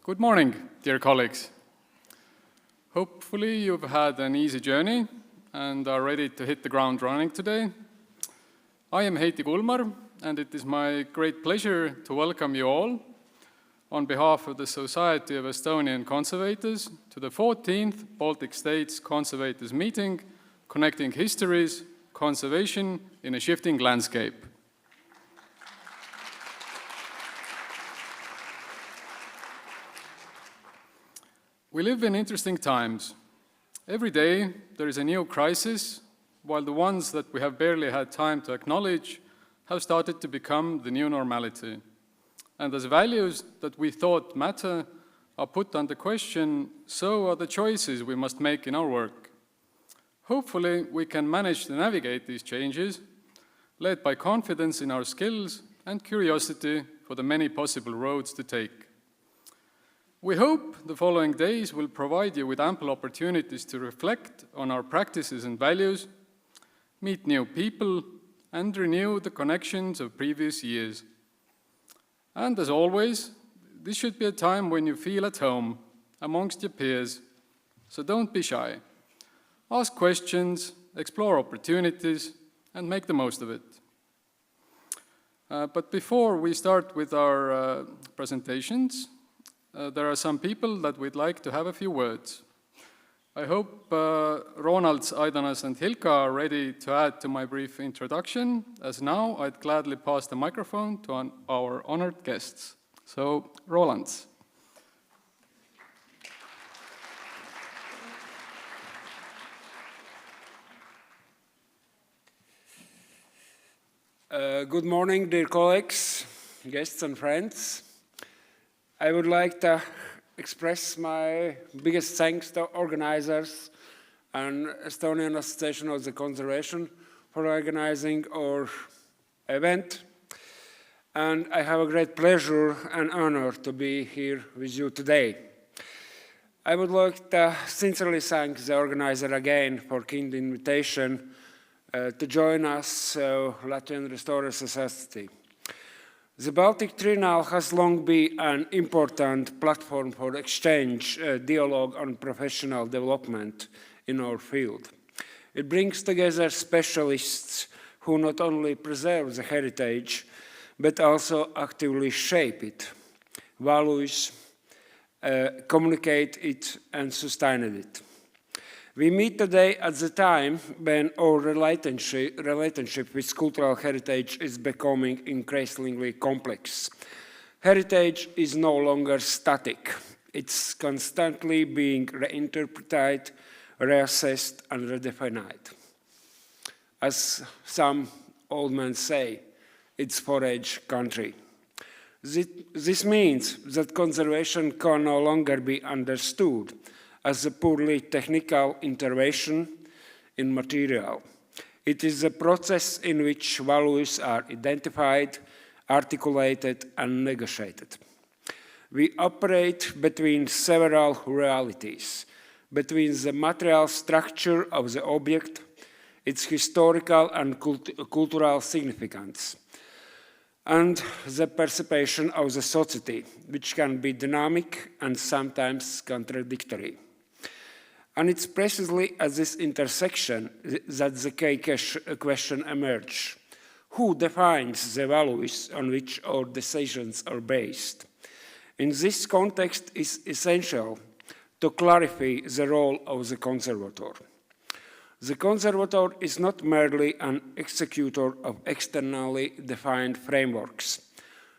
Good morning, dear colleagues. Hopefully you've had an easy journey and are ready to hit the ground running today. I am Heiti Kulmar, and it is my great pleasure to welcome you all on behalf of the Society of Estonian Conservators to the 14th Baltic States Conservators meeting, connecting histories, conservation in a shifting landscape. We live in interesting times. Every day there is a new crisis, while the ones that we have barely had time to acknowledge have started to become the new normality. And as values that we thought matter are put under question, so are the choices we must make in our work. Hopefully we can manage to navigate these changes, led by confidence in our skills and curiosity for the many possible roads to take. We hope the following days will provide you with ample opportunities to reflect on our practices and values, meet new people, and renew the connections of previous years. And as always, this should be a time when you feel at home amongst your peers, so don't be shy. Ask questions, explore opportunities, and make the most of it. But before we start with our presentations, there are some people that we'd like to have a few words. I hope Ronalds, Aidanas, and Hilka are ready to add to my brief introduction, as now I'd gladly pass the microphone to our honored guests. So, Rolands. Good morning, dear colleagues, guests and friends. I would like to express my biggest thanks to organizers and Estonian Association of the Conservation for organizing our event. And I have a great pleasure and honor to be here with you today. I would like to sincerely thank the organizer again for kind invitation to join us, Latvian Restorer Society. The Baltic Triennial has long been an important platform for exchange, dialogue and professional development in our field. It brings together specialists who not only preserve the heritage, but also actively shape it, values, communicate it, and sustain it. We meet today at the time when our relationship with cultural heritage is becoming increasingly complex. Heritage is no longer static. It's constantly being reinterpreted, reassessed, and redefined. As some old men say, it's forage country. This means that conservation can no longer be understood as a purely technical intervention in material. It is a process in which values are identified, articulated, and negotiated. We operate between several realities, between the material structure of the object, its historical and cultural significance, and the perception of the society, which can be dynamic and sometimes contradictory. And it's precisely at this intersection that the key question emerges. Who defines the values on which our decisions are based? In this context, it is essential to clarify the role of the conservator. The conservator is not merely an executor of externally defined frameworks.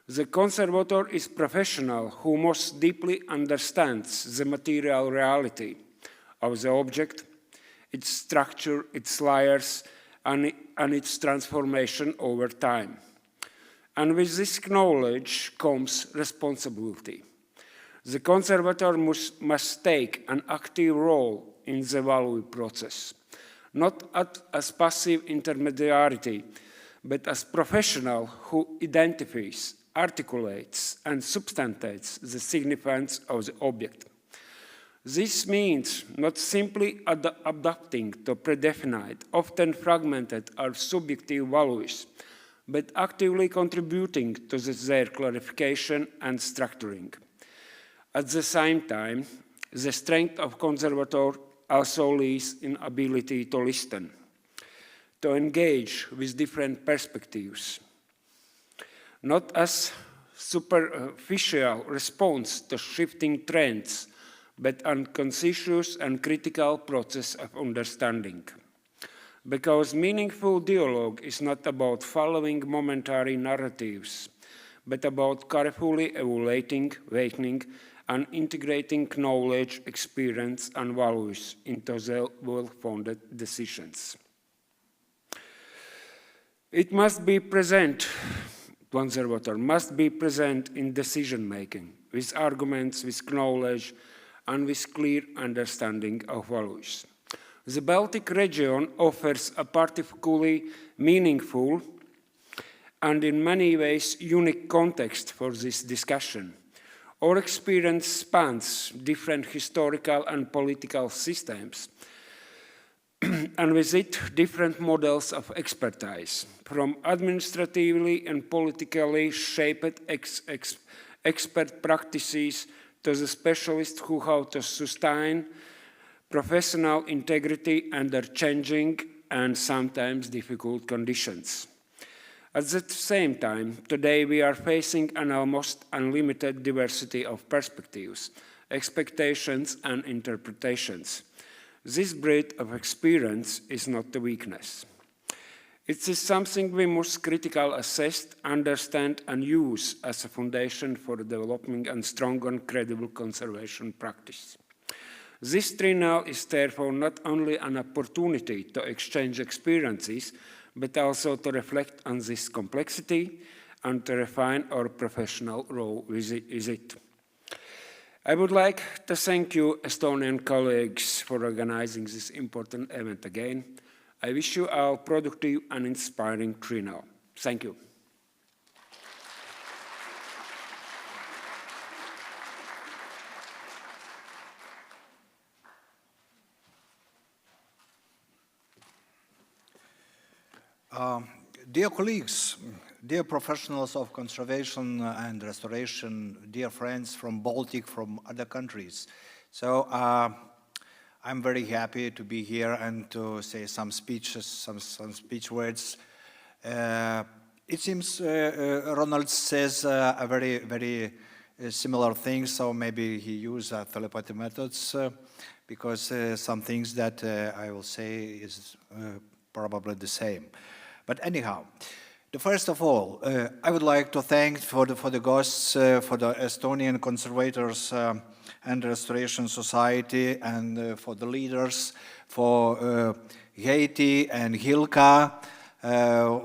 The conservator is a professional who most deeply understands the material reality of the object, its structure, its layers, and its transformation over time. And with this knowledge comes responsibility. The conservator must take an active role in the value process, not as passive intermediary, but as professional who identifies, articulates, and substantiates the significance of the object. This means not simply adapting to predefined, often fragmented or subjective values, but actively contributing to their clarification and structuring. At the same time, the strength of conservator also lies in ability to listen, to engage with different perspectives, not as superficial response to shifting trends, but an conscious and critical process of understanding. Because meaningful dialogue is not about following momentary narratives, but about carefully evaluating, weighing, and integrating knowledge, experience, and values into the well-founded decisions. It must be present, conservator must be present in decision-making, with arguments, with knowledge, and with clear understanding of values. The Baltic region offers a particularly meaningful and in many ways unique context for this discussion. Our experience spans different historical and political systems, and with it, different models of expertise, from administratively and politically shaped expert practices to the specialists who have to sustain professional integrity under changing and sometimes difficult conditions. At the same time, today we are facing an almost unlimited diversity of perspectives, expectations, and interpretations. This breadth of experience is not a weakness. It is something we must critically assess, understand, and use as a foundation for developing a strong and credible conservation practice. This triennial is therefore not only an opportunity to exchange experiences, but also to reflect on this complexity and to refine our professional role with it. I would like to thank you, Estonian colleagues, for organizing this important event again. I wish you all productive and inspiring triennial. Thank you. Dear colleagues, dear professionals of conservation and restoration, dear friends from Baltic, from other countries. So I'm very happy to be here and to say some speeches, some speech words. It seems Ronald says a very similar thing, so maybe he used telepathy methods because some things that I will say is probably the same. But anyhow, first of all, I would like to thank for the guests, for the Estonian Conservators and Restoration Society, and for the leaders, for Heiti and Hilka,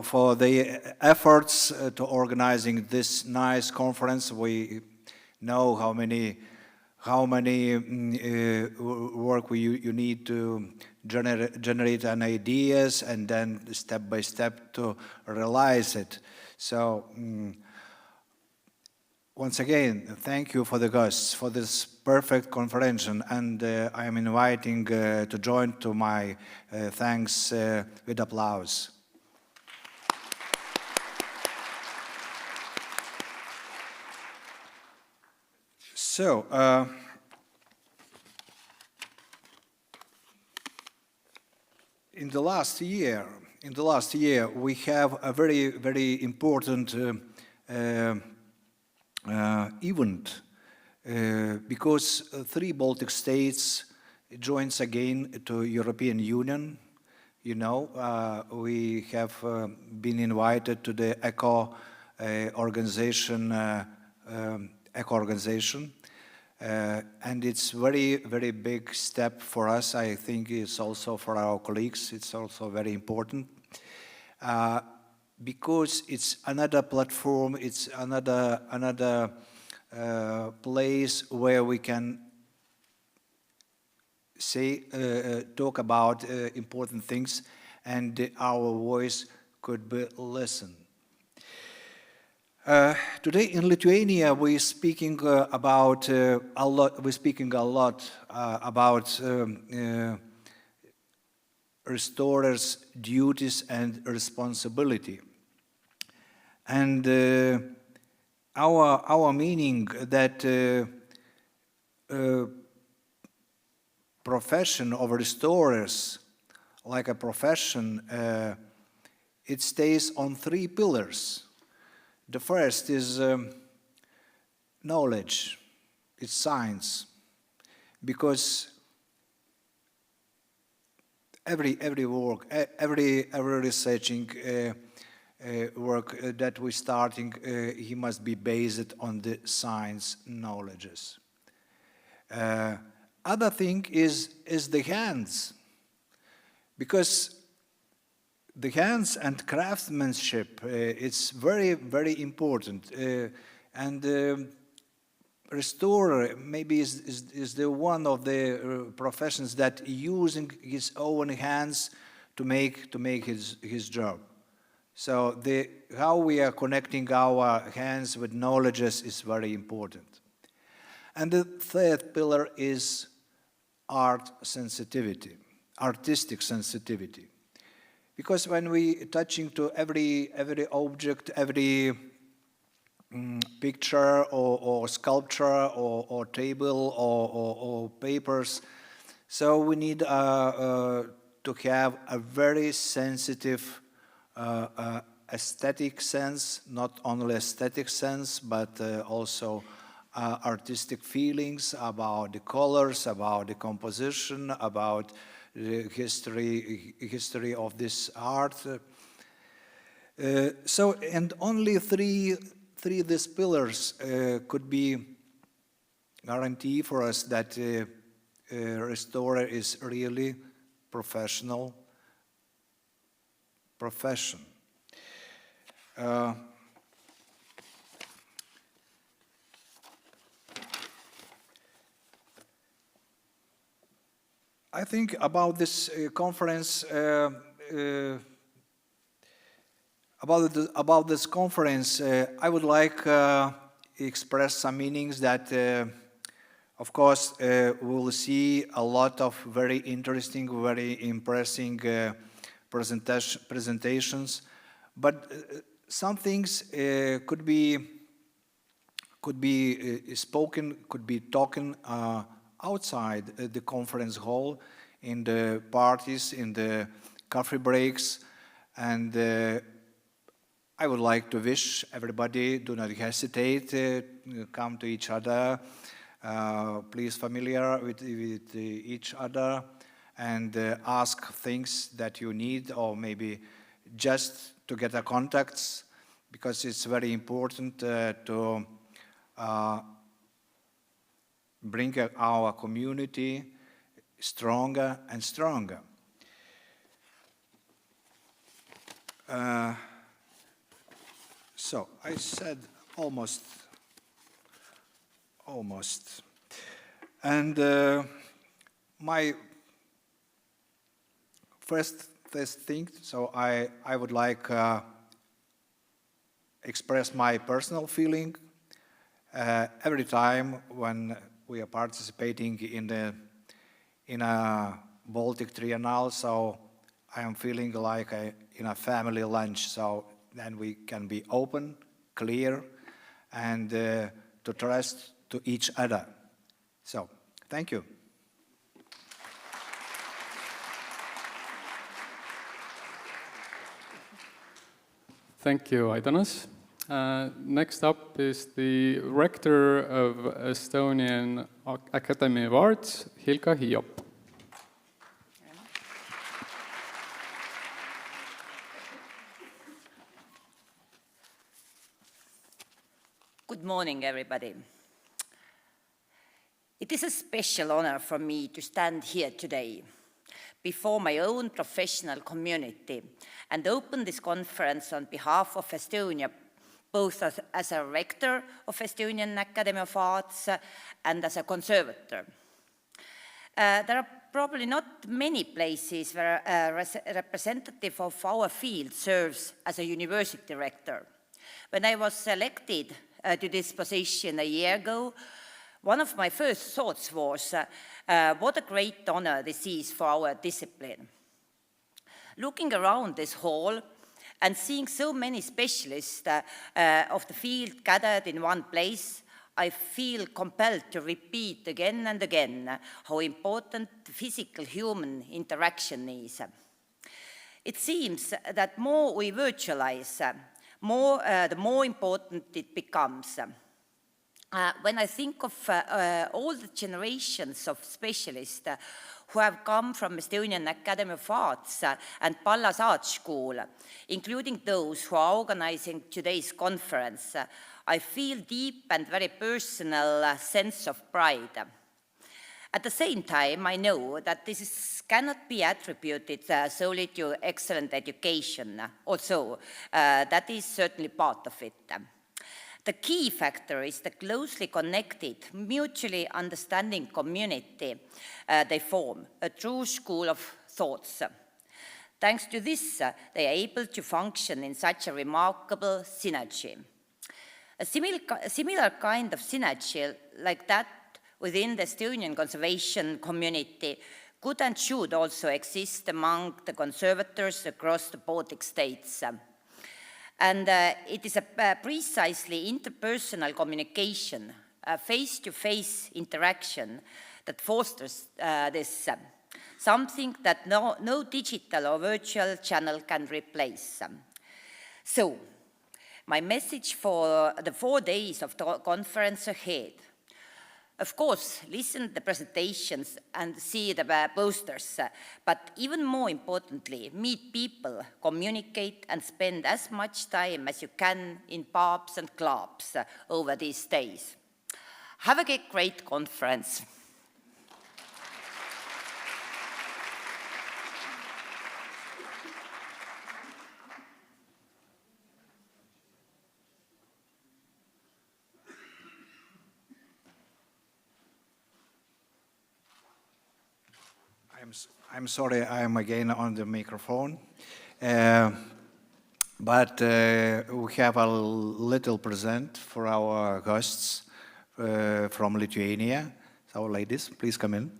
for the efforts to organizing this nice conference. We know how many work you need to generate an ideas and then step by step to realize it. So once again, thank you for the guests for this perfect conference, and I am inviting to join to my thanks with applause. So, in the last year, we have a very important event because 3 Baltic states joins again to European Union. You know, we have been invited to the ECO organization. And it's very big step for us. I think it's also for our colleagues. It's also very important because it's another platform. It's another place where we can say talk about important things, and our voice could be listened. Today in Lithuania, we're speaking about a lot. We're speaking a lot about restorers' duties and responsibility, and our meaning that profession of restorers, like a profession, it stays on three pillars. The first is knowledge, it's science, because every work, every researching work that we're starting, he must be based on the science knowledges. Other thing is the hands, because the hands and craftsmanship, it's very, very important. And restorer maybe is the one of the professions that using his own hands to make his job. So how we are connecting our hands with knowledges is very important. And the third pillar is art sensitivity, artistic sensitivity. Because when we touching to every object, every picture or sculpture or table or papers, so we need to have a very sensitive aesthetic sense, not only aesthetic sense, but also artistic feelings about the colors, about the composition, about the history of this art. So, and only three these pillars could be guarantee for us that restorer is really professional profession. I think about this conference, about this conference, I would like express some meanings that, of course, we will see a lot of very interesting, very impressive presentations, but some things could be spoken, could be talking outside the conference hall, in the parties, in the coffee breaks, and I would like to wish everybody, do not hesitate, come to each other, please familiar with each other, and ask things that you need, or maybe just to get a contacts, because it's very important to bring our community stronger and stronger. So I said almost. And my first thing, so I would like express my personal feeling every time when we are participating in a Baltic Triennial, so I am feeling like in a family lunch, so then we can be open, clear, and to trust to each other. So, thank you. Thank you, Aidonas. Next up is the Rector of Estonian Academy of Arts, Hilka Hiop. Good morning, everybody. It is a special honor for me to stand here today before my own professional community and open this conference on behalf of Estonia, both as a rector of Estonian Academy of Arts and as a conservator. There are probably not many places where a representative of our field serves as a university rector. When I was elected to this position a year ago, one of my first thoughts was, what a great honor this is for our discipline. Looking around this hall and seeing so many specialists of the field gathered in one place, I feel compelled to repeat again and again how important physical human interaction is. It seems that more we virtualize, the more important it becomes. When I think of all the generations of specialists who have come from Estonian Academy of Arts and Pallas Art School, including those who are organizing today's conference, I feel deep and very personal sense of pride. At the same time, I know that this cannot be attributed solely to excellent education, although that is certainly part of it. The key factor is the closely connected, mutually understanding community they form, a true school of thoughts. Thanks to this, they are able to function in such a remarkable synergy. A similar kind of synergy like that within the Estonian conservation community could and should also exist among the conservators across the Baltic states. And it is a precisely interpersonal communication, a face-to-face interaction that fosters this, something that no digital or virtual channel can replace. So, my message for the 4 days of the conference ahead: of course, listen to the presentations and see the posters, but even more importantly, meet people, communicate, and spend as much time as you can in pubs and clubs over these days. Have a great conference. I'm sorry, I am again on the microphone. But we have a little present for our hosts from Lithuania. So, ladies, please come in.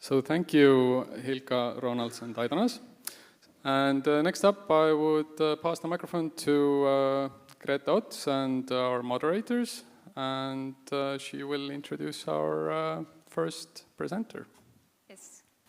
So thank you, Hilka, Ronalds, and Aidanas. And next up, I would pass the microphone to Greta Ots and our moderators, and she will introduce our first presenter.